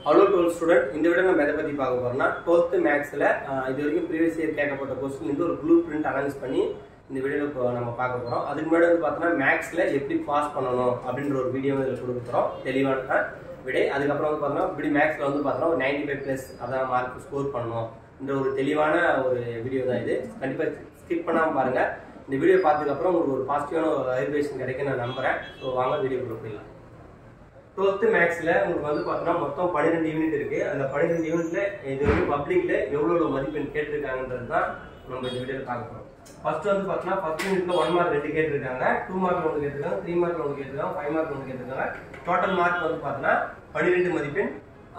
Hello 12th student, இந்த வீடியோல நம்ம எதை பத்தி பார்க்க போறோம்னா 12th மேத்ஸ்ல இது வரைக்கும் previous year கேட்கப்பட்ட क्वेश्चन இந்த ஒரு blueprint அனலைஸ் பண்ணி இந்த வீடியோல நம்ம பார்க்க போறோம். அதுக்கு முன்னாடி வந்து பார்த்தா மேத்ஸ்ல எப்படி பாஸ் பண்ணனும் அப்படிங்கற ஒரு வீடியோ இதுல கொடுக்க போறோம். தெளிவான விடை. அதுக்கு அப்புறம் வந்து பார்த்தா இப்படி மேத்ஸ்ல வந்து பார்த்தா 95 பிளஸ் அதான் மார்க் ஸ்கோர் பண்ணனும். இந்த ஒரு தெளிவான ஒரு வீடியோ தான் இது. கண்டிப்பா ஸ்கிப் பண்ணாம பாருங்க. இந்த வீடியோ பார்த்ததுக்கு அப்புறம் உங்களுக்கு ஒரு பாசிட்டிவான ஒரு வைப்ரேஷன் கிடைக்கும் நான் நம்புறேன். சோ வாங்க வீடியோக்குள்ள போய்லாம். 12th மேத்ஸ்ல உங்களுக்கு வந்து பார்த்தா மொத்தம் 12 யூனிட் இருக்கு. அந்த 12 யூனிட்ல இது வந்து பப்ளிக்ல எவ்வளவு மதிப்பெண் கேட்டிருக்காங்கன்றது தான் நம்ம இந்த வீடியோல பார்க்க போறோம். ஃபர்ஸ்ட் வந்து பார்த்தா ஃபர்ஸ்ட் யூனிட்ல 1 மார்க் 2 கேட்டிருக்காங்க, 2 மார்க் 1 கேட்டிருக்காங்க, 3 மார்க் 1 கேட்டிருக்காங்க, 5 மார்க் 1 கேட்டிருக்காங்க. டோட்டல் மார்க் வந்து பார்த்தா 12 மதிப்பெண்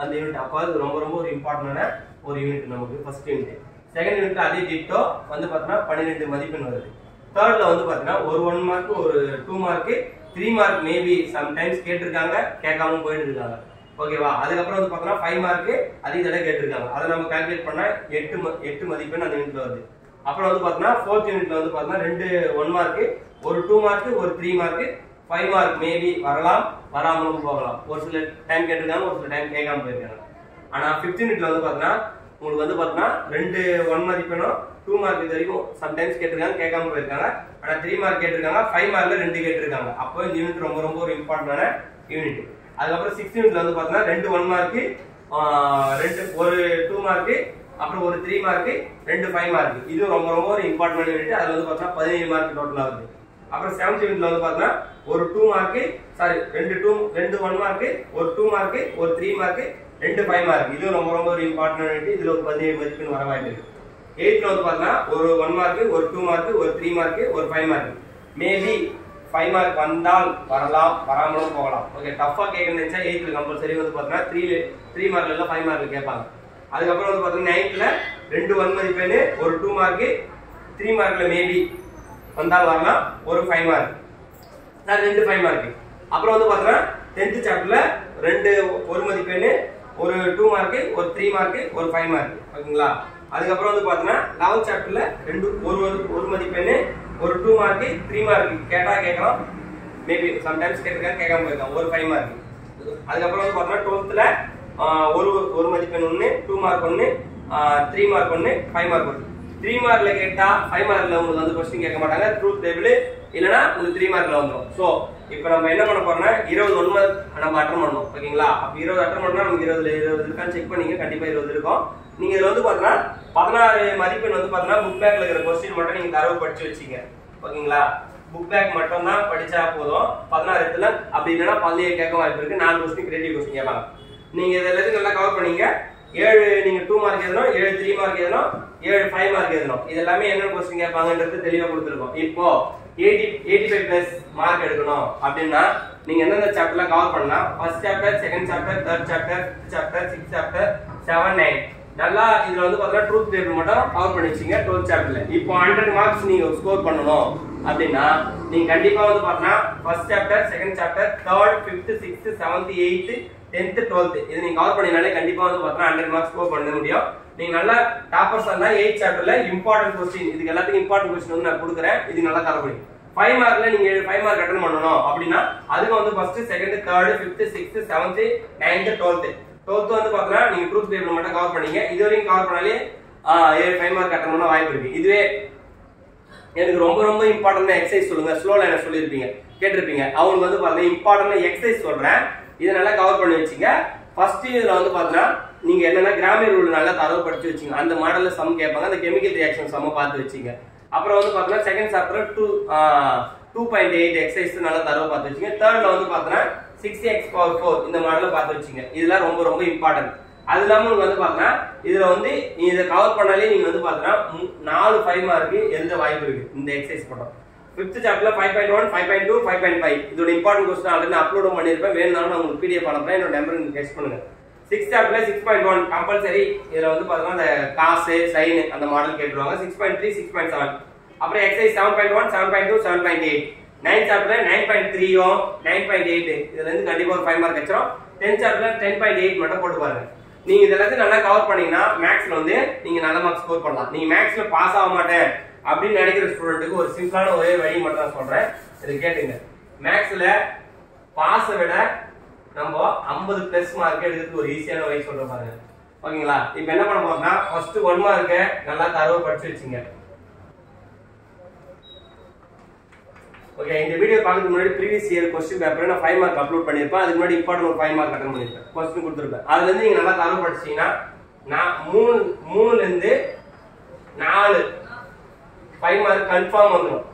அந்த யூனிட். அப்ப அது ரொம்ப ரொம்ப ஒரு இம்பார்ட்டன்டான ஒரு யூனிட் நமக்கு ஃபர்ஸ்ட் யூனிட். செகண்ட் யூனிட்ல அதே டிட்டோ வந்து பார்த்தா 12 மதிப்பெண் வருது. தேர்ட்ல வந்து பார்த்தா ஒரு 1 மார்க் ஒரு 2 மார்க் 3 மார்க் மேபி சம்டைம்ஸ் கேட்டிருக்காங்க, கேட்காம போயிட்டு இருக்காங்க. ஓகேவா? அதுக்கு அப்புறம் வந்து பார்த்தா 5 மார்க் அதிக தடவை கேட்டிருக்காங்க. அதை நம்ம கால்குலேட் பண்ணா 8 மதிப்பெண் அந்த யூனிட்ல வருது. அப்புறம் வந்து பார்த்தா 4th யூனிட்ல வந்து பார்த்தா 2 1 மார்க் ஒரு 2 மார்க் ஒரு 3 மார்க் 5 மார்க் மேபி வரலாம், வராமலும் போகலாம். ஒரு சில டைம் கேட்டிருக்காங்க, ஒரு சில டைம் கேட்காம போயிருக்காங்க. ஆனா 5th யூனிட்ல வந்து பார்த்தா உங்களுக்கு வந்து பார்த்தா 2 1 மதிப்பெண்ணும் 2 மார்க் இது வரைக்கும் சம்டைம்ஸ் கேட்டிருக்காங்க, கேட்காம போயிருக்காங்க. ஆனா 3 மார்க் கேட்டிருக்காங்க, 5 மார்க்ல 2 கேட்டிருக்காங்க. அப்போ இந்த யூனிட் ரொம்ப ரொம்ப ஒரு இம்பார்ட்டன்டான யூனிட். அதுக்கப்புறம் 6th யூனிட்ல வந்து பார்த்தா 2 1 மார்க் ஒரு 2 மார்க் அப்புறம் ஒரு 3 மார்க் 2 5 மார்க். இது ரொம்ப ரொம்ப ஒரு இம்பார்ட்டன்டான யூனிட். அதுல வந்து பார்த்தா 17 மார்க் டோட்டல் ஆகுது. அப்புறம் 7th யூனிட்ல வந்து பார்த்தா ஒரு 2 மார்க் சாரி 2 1 மார்க் ஒரு 2 மார்க் ஒரு 3 மார்க் 2 5 மார்க். இது ரொம்ப ரொம்ப ஒரு இம்பார்ட்டன்டான யூனிட். இதுல ஒரு 17 மதிப்பெண் வர வாய்ப்பு இருக்கு. 8th வந்து பார்த்தா ஒரு 1 மார்க் ஒரு 2 மார்க் ஒரு 3 மார்க் ஒரு 5 மார்க். மேபி 5 மார்க் வந்தால் வரலாம், வராமலும் போகலாம். ஓகே, டஃபா கேட்கணும்னு நினைச்சா 8th கம்பல்சரி வந்து பார்த்தா 3 மார்க்ல இல்ல 5 மார்க்ல கேட்பாங்க. அதுக்கப்புறம் வந்து பார்த்தா 9th 2 1 மதிப்பெண் ஒரு 2 மார்க் 3 மார்க்ல மேபி வந்தால் வரலாம், ஒரு 5 மார்க் 2 5 மார்க். அப்புறம் வந்து பார்த்தா 10th சாப்டர்ல 2 1 மதிப்பெண் ஒரு 2 மார்க் ஒரு 3 மார்க் ஒரு 5 மார்க். ஓகேங்களா? அதுக்கப்புறம் வந்து பார்த்தா 11th சாப்டர்ல 2 1 மதிப்பெண் ஒரு 2 மார்க் 3 மார்க் கேட்டா கேட்கலாம், மேபி சம்டைம்ஸ் கேட்டிருக்காங்க, கேட்காம போயிருக்காங்க, ஒரு 5 மார்க். அதுக்கப்புறம் வந்து பார்த்தா 12th ஒரு மதிப்பெண் 1 2 மார்க் 1 3 மார்க் 1 5 மார்க் 1. 3 மார்க்ல கேட்டா 5 மார்க்ல உங்களுக்கு வந்து क्वेश्चन கேட்க மாட்டாங்க, ட்ரூத் டேபிள் இல்லனா உங்களுக்கு 3 மார்க்ல வந்துரும். சோ இப்போ நம்ம என்ன பண்ண போறோம்னா 20 1 மார்க் நம்ம அட்டெண்ட் பண்ணனும். ஓகேங்களா? அப்ப 20 அட்டெண்ட் பண்ணா நமக்கு 20ல 20 இருக்கான்னு செக் பண்ணீங்க, கண்டிப்பா 20 இருக்கும். நீங்க இதுல வந்து பார்த்தா 16 மதிப்பெண் வந்து பார்த்தா புக் பேக்ல இருக்கிற क्वेश्चन மட்டும் நீங்க தரவு படிச்சு வச்சீங்க. ஓகேங்களா? புக் பேக் மட்டும் தான் படிச்சா போதும். 16 இடத்துல அப்படி இல்லனா 17 கேட்க வாய்ப்பு இருக்கு. 4 क्वेश्चन கிரியேட்டிவ் क्वेश्चन கேட்பாங்க. நீங்க இதெல்லாம் நல்லா கவர் பண்ணீங்க. 7 நீங்க 2 மார்க் எழுதணும், 7 3 மார்க் எழுதணும், 7 5 மார்க் எழுதணும். இதெல்லாம் என்ன क्वेश्चन கேட்பாங்கன்றது தெளிவா கொடுத்திருக்கோம். இப்போ 85 பிளஸ் மார்க் எடுக்கணும் அப்படினா நீங்க எந்தெந்த சாப்டர்ல கவர் பண்ணலாம்? First chapter, second chapter, third chapter, fifth chapter, sixth chapter, 7 9 நல்லா இதுல வந்து பார்த்தா ட்ரூத் டேபிள் மட்டும் கவர் பண்ணி வச்சீங்க 12th சாப்டர்ல. இப்போ 100 மார்க்ஸ் நீங்க ஸ்கோர் பண்ணனும் அப்படினா நீங்க கண்டிப்பா வந்து பார்த்தா first chapter, second chapter, third, fifth, sixth, 7th, 8th, 10th, 12th இது நீங்க கவர் பண்ணினாலே கண்டிப்பா வந்து பார்த்தா 100 மார்க்ஸ் ஸ்கோர் பண்ண முடியும். நீங்க நல்ல டாப்பர்ஸ் இருந்தா 8th சாப்டர்ல இம்பார்ட்டன்ட் क्वेश्चन இதுக்கு எல்லாத்துக்கும் இம்பார்ட்டன்ட் क्वेश्चन வந்து நான் கொடுக்கிறேன். இது நல்லா கவர் பண்ணி 5 மார்க்ல நீங்க 5 மார்க் அட்டெண்ட் பண்ணனும் அப்படினா அதுக்கு வந்து first, second, third, fifth, sixth, 7th, 9th, 12th வந்து பார்த்தா நீங்க ட்ரூத் டேபிள் மட்டும் கவர் பண்ணீங்க. இது வரைக்கும் கவர் பண்ணாலே 5 மார்க் அட்டெண்ட் பண்ண வாய்ப்பு இருக்கு. இதுவே எனக்கு ரொம்ப ரொம்ப இம்பார்ட்டன்ட் எக்ஸசைஸ் சொல்லுங்க, ஸ்லோ லைனர் சொல்லிருப்பீங்க, கேட்டிருப்பீங்க. அவங்க வந்து பார்த்தா இம்பார்ட்டன்ட் எக்ஸசைஸ் சொல்றேன், இத நல்லா கவர் பண்ணி வச்சீங்க. ஃபர்ஸ்ட் இதுல வந்து பார்த்தா நீங்க என்னன்னா கிராமர் ரூல் நல்லா தரவு படிச்சு வச்சீங்க. அந்த மாடல்ல சம் கேட்பாங்க, அந்த கெமிக்கல் ரியாக்ஷன் சம் பார்த்து வச்சீங்க. அப்புறம் வந்து பார்த்தா செகண்ட் சாப்டர் 2.8 எக்ஸசைஸ் நல்லா தரவு பார்த்து வச்சீங்க. தேர்ட்ல வந்து பார்த்தா 6x⁴ இந்த மாடல்ல பார்த்து வச்சீங்க. இதெல்லாம் ரொம்ப ரொம்ப இம்பார்ட்டன்ட். அது இல்லாம உங்களுக்கு வந்து பார்த்தா இதுல வந்து இத கவர் பண்ணாலே நீங்க வந்து பார்த்தா 4 5 மார்க் எழுத வாய்ப்பு இருக்கு இந்த எக்ஸசைஸ் மட்டும். 5th சாப்டர்ல 5.1 5.2 5.5 இதோட இம்பார்ட்டன்ட் क्वेश्चन ஆல்ரெடி நான் அப்லோட் பண்ணிருப்பேன். வேணும்னாலும் நான் உங்களுக்கு PDF அனுப்புறேன். என்னோட நம்பர் நீங்க டெக்ஸ்ட் பண்ணுங்க. 6th சாப்டர்ல 6.1 கம்பல்சரி இதுல வந்து பார்த்தா அந்த காஸ் சைன் அந்த மாடல் கேட்டுருவாங்க. 6.3 6.7 அப்புறம் எக்ஸசைஸ் 7.1 7.2 7.8 9th சாப்டர்ல 9.3 9.8 இதுல இருந்து கண்டிப்பா ஒரு 5 மார்க் வெச்சறோம். 10th சாப்டர்ல 10.8 மட்டும் போட்டு பாருங்க. நீங்க இதெல்லாம் நல்லா கவர் பண்ணீங்கன்னா மேத்ஸ்ல வந்து நீங்க நல்ல மார்க் ஸ்கோர் பண்ணலாம். நீங்க மேத்ஸ்ல பாஸ் ஆக மாட்டேன் அப்படின்னு நினைக்கிற ஸ்டூடெண்ட்டுக்கு ஒரு சிம்பிளான ஒரே வழி மட்டும் நான் சொல்றேன், இத கேட்டுங்க. மேத்ஸ்ல பாஸ் விட நம்ம 50+ மார்க் எடுக்கிறதுக்கு ஒரு ஈஸியான வழி சொல்றேன் பாருங்க. ஓகேங்களா? இப்போ என்ன பண்ண போறோம்னா ஃபர்ஸ்ட் 1 மார்க்கை நல்லா தரவா படிச்சு வச்சுங்க. ஓகே, இந்த வீடியோ பார்க்கறதுக்கு முன்னாடி ப்ரீவியஸ் இயர் क्वेश्चन பேப்பரை நான் 5 மார்க் அப்லோட் பண்ணிருப்பேன். அதுக்கு முன்னாடி இம்பார்ட்டன்ட் ஒரு 5 மார்க் அட்டெண்ட் பண்ணிருப்பேன். क्वेश्चन கொடுத்திருப்பேன். அதுல இருந்து நீங்க நல்லா தரவா படிச்சீங்கன்னா நான் 3ல இருந்து 4 5 மார்க் கன்ஃபார்ம் வந்துரும்.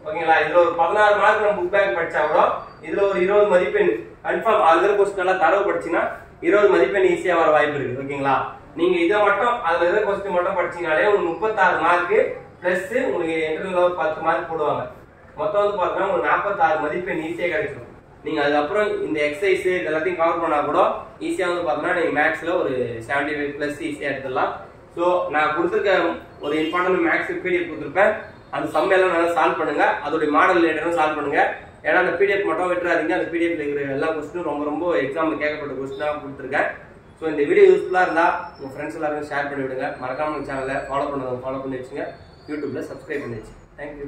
ஓகேங்களா? இதுல ஒரு 16 மார்க் நம்ம புக் பேக் படிச்சா கூட இதுல ஒரு 20 மதிப்பெண் கன்ஃபார்ம். அதுல क्वेश्चन நல்லா தரவா படிச்சீங்கன்னா 20 மதிப்பெண் ஈஸியா வர வாய்ப்பு இருக்கு. ஓகேங்களா? நீங்க இத மட்டும் அதுல இருக்க क्वेश्चन மட்டும் படிச்சீங்கனாலே உங்களுக்கு 36 மார்க் பிளஸ் உங்களுக்கு இன்டர்னல் 10 மார்க் போடுவாங்க. மொத்தம் வந்து பார்த்தீங்கன்னா ஒரு 46 மதிப்பெண் ஈஸியா கிடைக்கும். நீங்க அதுக்கப்புறம் இந்த எக்ஸசைஸ் எல்லாத்தையும் கவர் பண்ணா கூட ஈஸியா வந்து பார்த்தீங்கன்னா நீங்க மேக்ஸ்ல ஒரு 75+ ஈஸியா எடுத்துடலாம். ஸோ நான் கொடுத்துருக்க ஒரு இம்பார்ட்டன்ட் மேக்ஸ் பிடிஎஃப் கொடுத்துருப்பேன். அந்த சம் எல்லாம் நல்லா சால்வ் பண்ணுங்க. அதோட மாடல் ரிலேட்டடும் சால்வ் பண்ணுங்க. ஏன்னா அந்த பிடிஎஃப் மட்டும் விட்டுறாதீங்க. அந்த பிடிஎஃப்ல இருக்கிற எல்லா கொஸ்டினும் ரொம்ப எக்ஸாம்ல கேட்கப்பட்ட கொஸ்டினா கொடுத்துருக்கேன். ஸோ இந்த வீடியோ யூஸ்ஃபுல்லா இருந்தா உங்க ஃப்ரெண்ட்ஸ் எல்லாரும் ஷேர் பண்ணி விடுங்க. மறக்காம சேனலை ஃபாலோ பண்ணி வச்சுங்க. யூடியூப்ல சப்ஸ்கிரைப் பண்ணி வச்சுங்க. தேங்க்யூ.